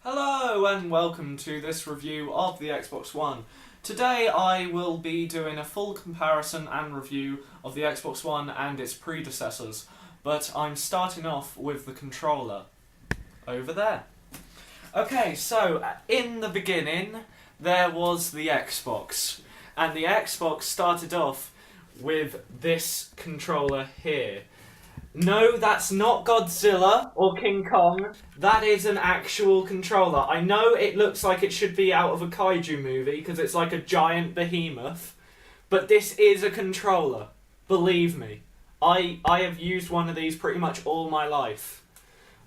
Hello and welcome to this review of the Xbox One. Today I will be doing a full comparison and review of the Xbox One and its predecessors, but I'm starting off with the controller over there. Okay, so in the beginning there was the Xbox, and the Xbox started off with this controller here. No, that's not Godzilla or King Kong. That is an actual controller. I know it looks like it should be out of a kaiju movie because it's like a giant behemoth, but this is a controller. Believe me. I have used one of these pretty much all my life.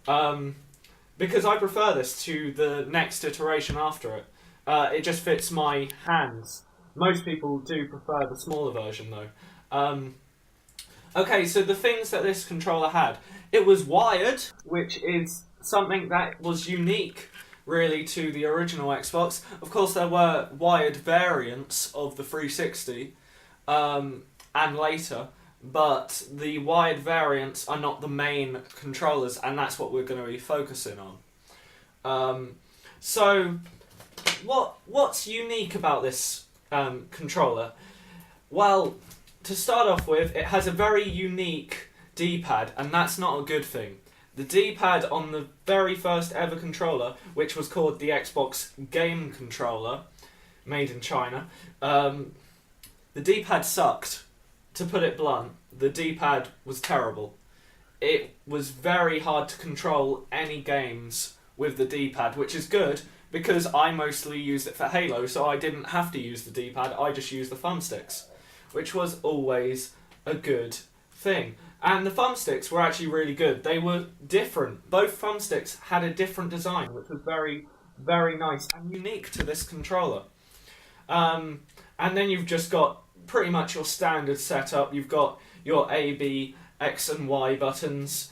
Because I prefer this to the next iteration after it. It just fits my hands. Most people do prefer the smaller version though. Okay, so the things that this controller had. It was wired, which is something that was unique, really, to the original Xbox. Of course, there were wired variants of the 360, and later, but the wired variants are not the main controllers, and that's what we're going to be focusing on. So, what's unique about this controller? Well, to start off with, it has a very unique D-pad, and that's not a good thing. The D-pad on the very first ever controller, which was called the Xbox Game Controller, made in China, the D-pad sucked. To put it blunt, the D-pad was terrible. It was very hard to control any games with the D-pad, which is good, because I mostly used it for Halo, so I didn't have to use the D-pad, I just used the thumbsticks, which was always a good thing. And the thumbsticks were actually really good. They were different. Both thumbsticks had a different design, which was very, very nice and unique to this controller. And then you've just got pretty much your standard setup. You've got your A, B, X and Y buttons.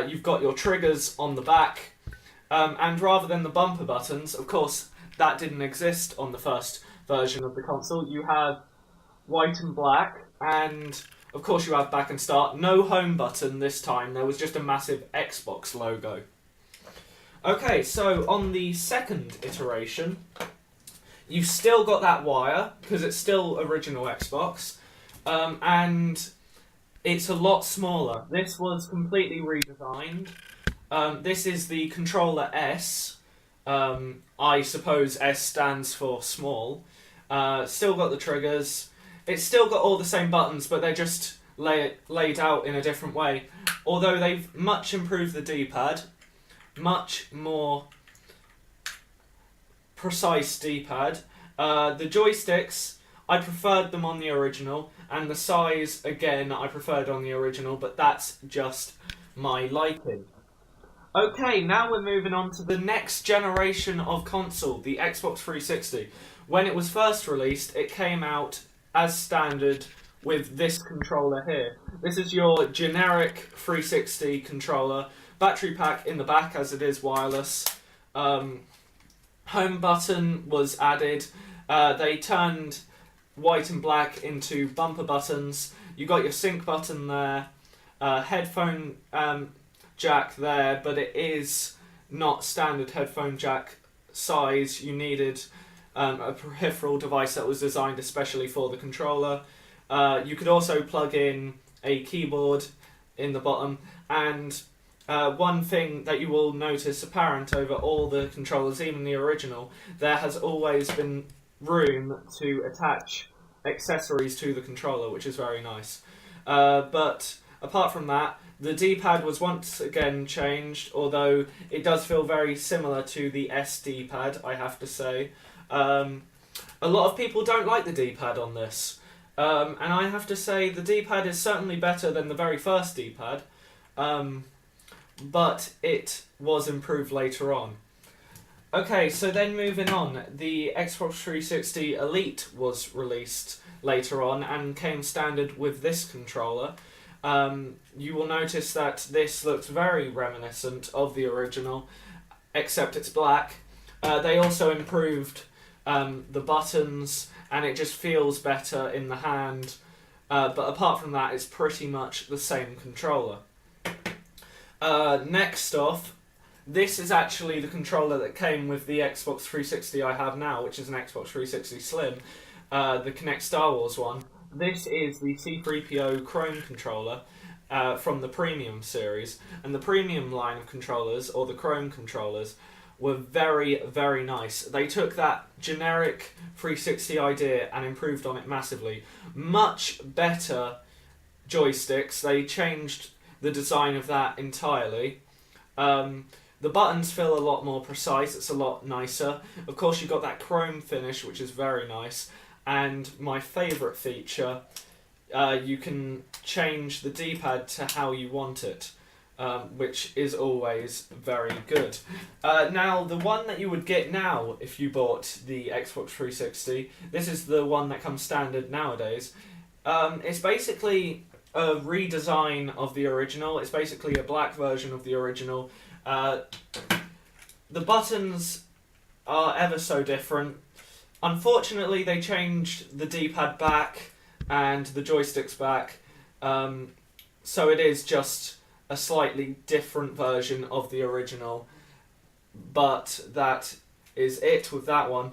You've got your triggers on the back. And rather than the bumper buttons, of course, that didn't exist on the first version of the console. You have white and black, and of course you have back and start. No home button this time, there was just a massive Xbox logo. Okay, so on the second iteration, you've still got that wire, because it's still original Xbox, and it's a lot smaller. This was completely redesigned. This is the controller S. I suppose S stands for small. Still got the triggers. It's still got all the same buttons, but they're just laid out in a different way. Although they've much improved the D-pad, much more precise D-pad. The joysticks, I preferred them on the original, and the size, again, I preferred on the original, but that's just my liking. Okay, now we're moving on to the next generation of console, the Xbox 360. When it was first released, it came out as standard with this controller here. This is your generic 360 controller. Battery pack in the back as it is wireless. Home button was added. They turned white and black into bumper buttons. You got your sync button there. Headphone jack there, but it is not standard headphone jack size. You needed a peripheral device that was designed especially for the controller. You could also plug in a keyboard in the bottom, and one thing that you will notice apparent over all the controllers, even the original, there has always been room to attach accessories to the controller, which is very nice. But apart from that, the D-pad was once again changed, although it does feel very similar to the SD pad, I have to say. A lot of people don't like the D-pad on this, and I have to say the D-pad is certainly better than the very first D-pad, but it was improved later on. Okay, so then moving on, the Xbox 360 Elite was released later on and came standard with this controller. You will notice that this looks very reminiscent of the original, except it's black. They also improved the buttons, and it just feels better in the hand. But apart from that, it's pretty much the same controller. Next off, this is actually the controller that came with the Xbox 360 I have now, which is an Xbox 360 Slim, the Kinect Star Wars one. This is the C3PO Chrome controller from the Premium series, and the Premium line of controllers, or the Chrome controllers, were very, very nice. They took that generic 360 idea and improved on it massively. Much better joysticks. They changed the design of that entirely. The buttons feel a lot more precise. It's a lot nicer. Of course, you've got that chrome finish, which is very nice. And my favourite feature, you can change the D-pad to how you want it, which is always very good. Now, the one that you would get now if you bought the Xbox 360, this is the one that comes standard nowadays. It's basically a redesign of the original. It's basically a black version of the original. The buttons are ever so different. Unfortunately, they changed the D-pad back and the joysticks back, so it is just a slightly different version of the original, but that is it with that one.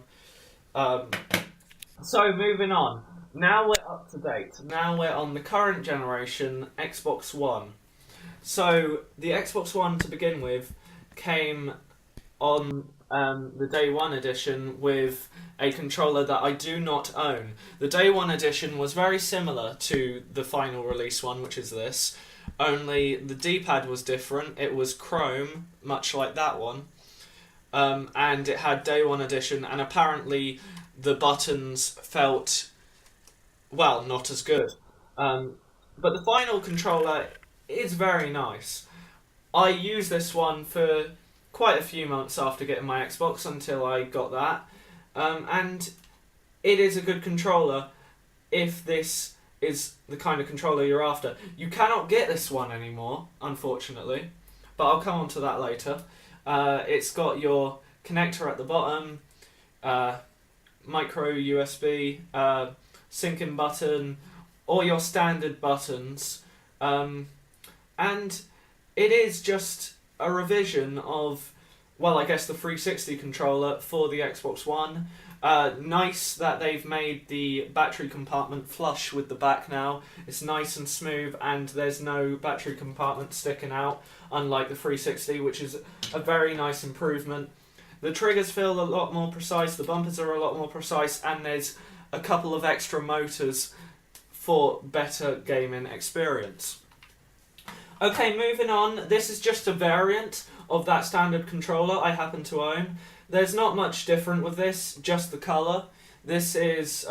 So moving on. Now we're up to date. Now we're on the current generation Xbox One. So the Xbox One, to begin with, came on the Day One edition with a controller that I do not own. The Day One edition was very similar to the final release one, which is this, only the D-pad was different. It was chrome, much like that one, and it had Day One edition, and apparently the buttons felt, well, not as good. But the final controller is very nice. I used this one for quite a few months after getting my Xbox until I got that, and it is a good controller if this is the kind of controller you're after. You cannot get this one anymore, unfortunately, but I'll come on to that later. It's got your connector at the bottom, micro USB, syncing button, all your standard buttons, and it is just a revision of, well, I guess the 360 controller for the Xbox One. Nice that they've made the battery compartment flush with the back now. It's nice and smooth, and there's no battery compartment sticking out, unlike the 360, which is a very nice improvement. The triggers feel a lot more precise, the bumpers are a lot more precise, and there's a couple of extra motors for better gaming experience. Okay, moving on. This is just a variant of that standard controller I happen to own. There's not much different with this, just the colour. This is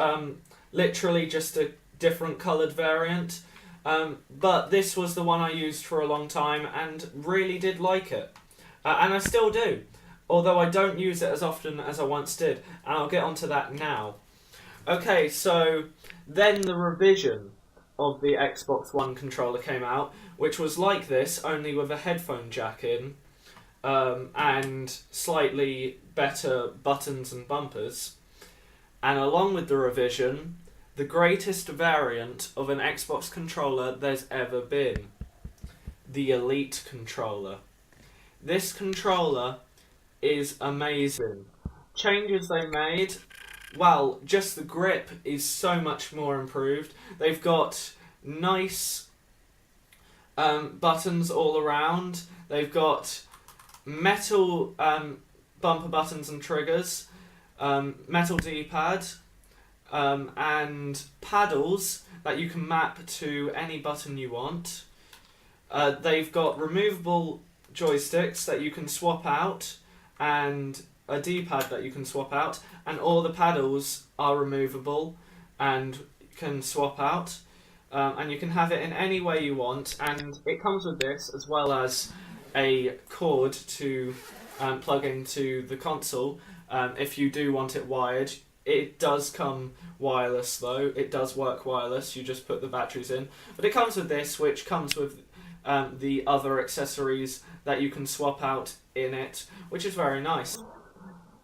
literally just a different coloured variant. But this was the one I used for a long time and really did like it. And I still do, although I don't use it as often as I once did. And I'll get onto that now. Okay, so then the revision of the Xbox One controller came out, which was like this, only with a headphone jack in, and slightly better buttons and bumpers. And along with the revision, the greatest variant of an Xbox controller there's ever been. The Elite controller. This controller is amazing. Changes they made, well, just the grip is so much more improved. They've got nice buttons all around. They've got metal bumper buttons and triggers, metal D-pad, and paddles that you can map to any button you want. They've got removable joysticks that you can swap out, and a D-pad that you can swap out, and all the paddles are removable and can swap out, and you can have it in any way you want, and it comes with this as well as a cord to plug into the console if you do want it wired. It does come wireless though, it does work wireless, you just put the batteries in, but it comes with this, which comes with the other accessories that you can swap out in it, which is very nice.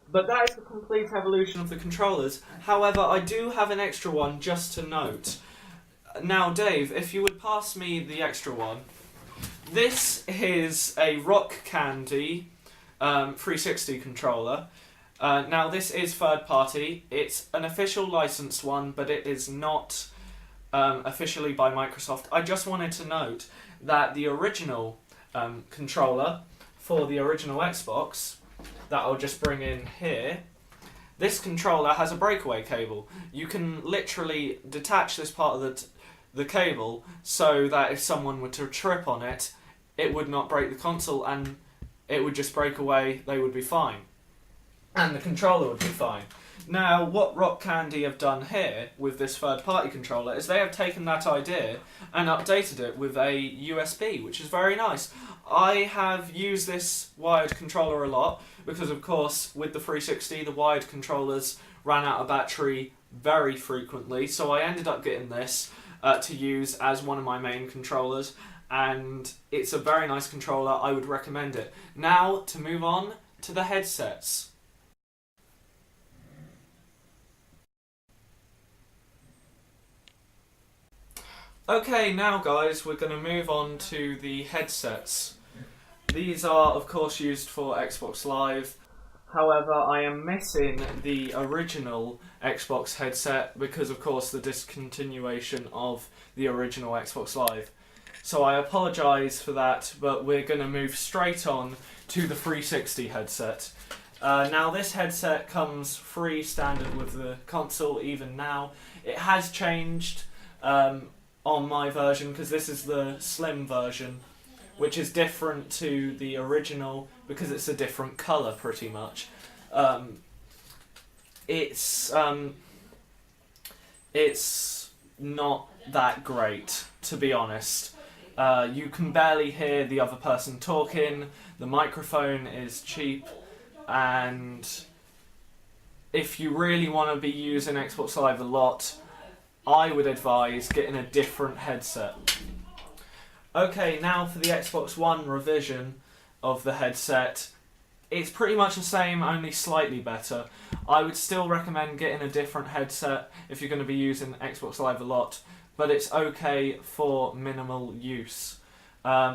But that is the complete evolution of the controllers. However, I do have an extra one just to note. Now, Dave, if you would pass me the extra one. This is a Rock Candy 360 controller. Now this is third party. It's an official licensed one, but it is not officially by Microsoft. I just wanted to note that the original controller for the original Xbox, that I'll just bring in here, this controller has a breakaway cable. You can literally detach this part of the cable so that if someone were to trip on it, it would not break the console and it would just break away, they would be fine. And the controller would be fine. Now, what Rock Candy have done here with this third-party controller is they have taken that idea and updated it with a USB, which is very nice. I have used this wired controller a lot because, of course, with the 360, the wired controllers ran out of battery very frequently, so I ended up getting this to use as one of my main controllers, and it's a very nice controller. I would recommend it. Now, to move on to the headsets. Okay, now guys, we're going to move on to the headsets. These are, of course, used for Xbox Live. However, I am missing the original Xbox headset because, of course, the discontinuation of the original Xbox Live. So I apologise for that, but we're going to move straight on to the 360 headset. Now, this headset comes free standard with the console even now. It has changed on my version because this is the slim version, which is different to the original because it's a different colour pretty much. It's not that great, to be honest. You can barely hear the other person talking, the microphone is cheap, and if you really want to be using Xbox Live a lot, I would advise getting a different headset. Okay, now for the Xbox One revision of the headset. It's pretty much the same, only slightly better. I would still recommend getting a different headset if you're going to be using Xbox Live a lot, but it's okay for minimal use.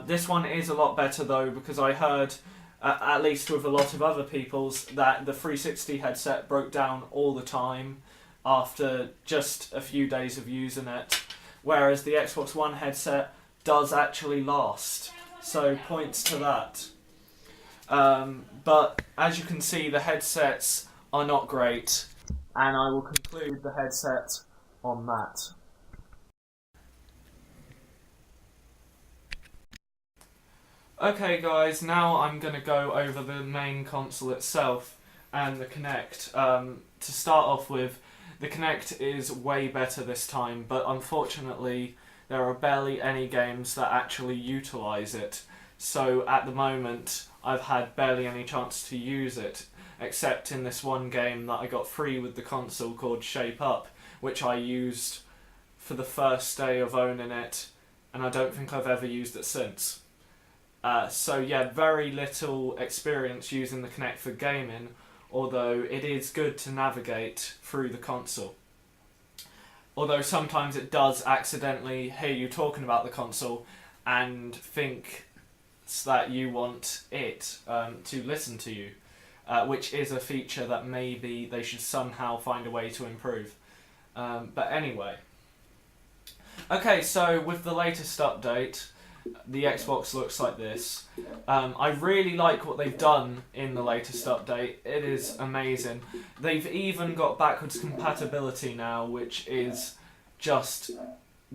This one is a lot better though, because I heard, at least with a lot of other people's, that the 360 headset broke down all the time after just a few days of using it, whereas the Xbox One headset does actually last. So points to that. But as you can see, the headsets are not great, and I will conclude the headset on that. Okay guys, now I'm going to go over the main console itself and the Kinect. To start off with, the Kinect is way better this time, but unfortunately there are barely any games that actually utilise it. So at the moment I've had barely any chance to use it, except in this one game that I got free with the console called Shape Up, which I used for the first day of owning it, and I don't think I've ever used it since. So yeah, very little experience using the Kinect for gaming, although it is good to navigate through the console. Although sometimes it does accidentally hear you talking about the console and think that you want it to listen to you, which is a feature that maybe they should somehow find a way to improve. But anyway. Okay, so with the latest update, the Xbox looks like this. I really like what they've done in the latest update. It is amazing. They've even got backwards compatibility now, which is just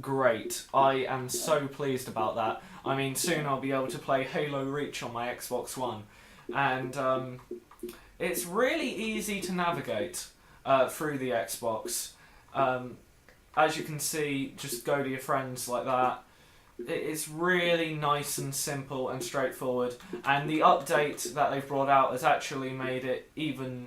great. I am so pleased about that. I mean, soon I'll be able to play Halo Reach on my Xbox One. And it's really easy to navigate through the Xbox. As you can see, just go to your friends like that. It's really nice and simple and straightforward, and the update that they've brought out has actually made it even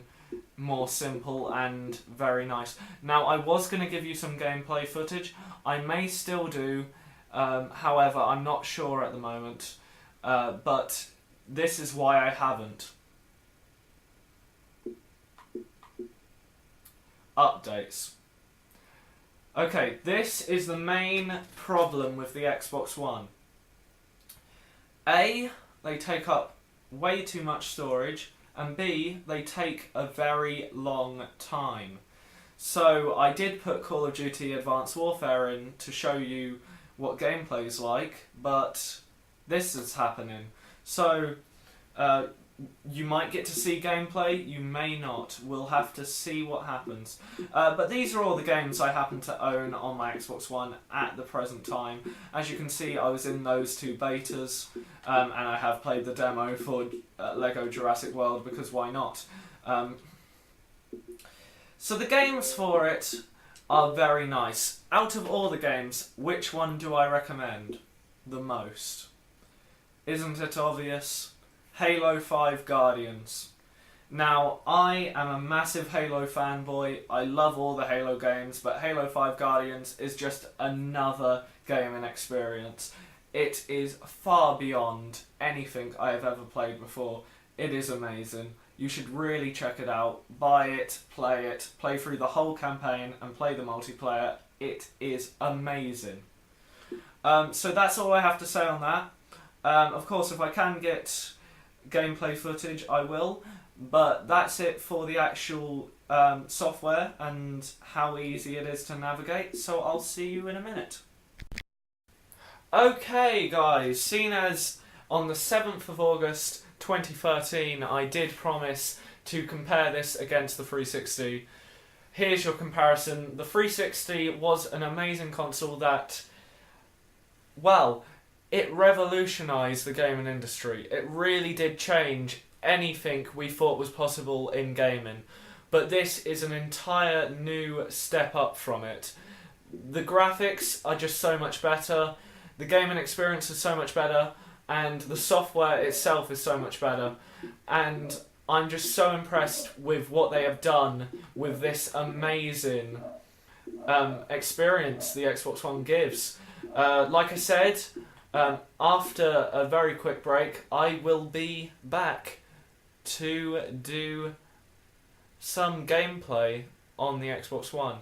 more simple and very nice. Now, I was going to give you some gameplay footage. I may still do, however, I'm not sure at the moment, but this is why I haven't. Updates. Okay, this is the main problem with the Xbox One. A, they take up way too much storage, and B, they take a very long time. So I did put Call of Duty Advanced Warfare in to show you what gameplay's like, but this is happening. So you might get to see gameplay, you may not. We'll have to see what happens. But these are all the games I happen to own on my Xbox One at the present time. As you can see, I was in those 2 betas, and I have played the demo for LEGO Jurassic World, because why not? So the games for it are very nice. Out of all the games, which one do I recommend the most? Isn't it obvious? Halo 5 Guardians. Now, I am a massive Halo fanboy. I love all the Halo games, but Halo 5 Guardians is just another gaming experience. It is far beyond anything I have ever played before. It is amazing. You should really check it out. Buy it, play through the whole campaign, and play the multiplayer. It is amazing. So that's all I have to say on that. Of course, if I can get gameplay footage, I will. But that's it for the actual software and how easy it is to navigate. So I'll see you in a minute. Okay, guys. Seeing as on the 7th of August 2013, I did promise to compare this against the 360. Here's your comparison. The 360 was an amazing console that, well, it revolutionised the gaming industry. It really did change anything we thought was possible in gaming. But this is an entire new step up from it. The graphics are just so much better, the gaming experience is so much better, and the software itself is so much better. And I'm just so impressed with what they have done with this amazing experience the Xbox One gives. Like I said, after a very quick break, I will be back to do some gameplay on the Xbox One.